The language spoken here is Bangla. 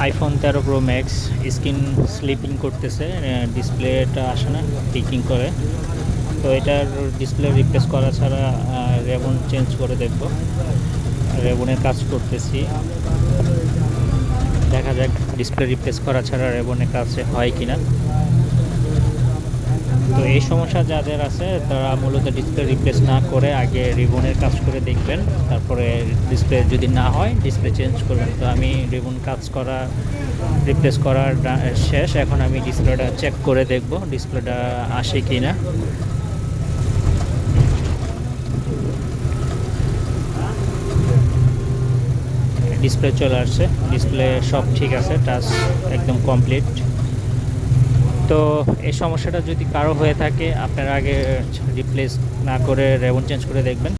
IPhone 13 pro max screen sleeping করতেছে, ডিসপ্লেটা আসে না টিকিং করে। তো এটার ডিসপ্লে রিপ্লেস করা ছাড়া রেবন চেঞ্জ করে দেখব। রেবনের কাজ করতেছি, দেখা যাক ডিসপ্লে রিপ্লেস করা ছাড়া রেবনের কাজ হয় কি না। তো এই সমস্যা যাদের আছে তারা মূলত ডিসপ্লে রিপ্লেস না করে আগে রিবনের কাজ করে দেখবেন, তারপরে ডিসপ্লে যদি না হয় ডিসপ্লে চেঞ্জ করবেন। তো আমি রিবন কাজ করা রিপ্লেস করার শেষ, এখন আমি ডিসপ্লেটা চেক করে দেখব ডিসপ্লেটা আসে কি না। ডিসপ্লে চলে আসছে, ডিসপ্লে সব ঠিক আছে, টাচ একদম কমপ্লিট। তো এই সমস্যাটা যদি কারো হয়ে থাকে আপনারা আগে রিপ্লেস না করে রেবন চেঞ্জ করে দেখবেন।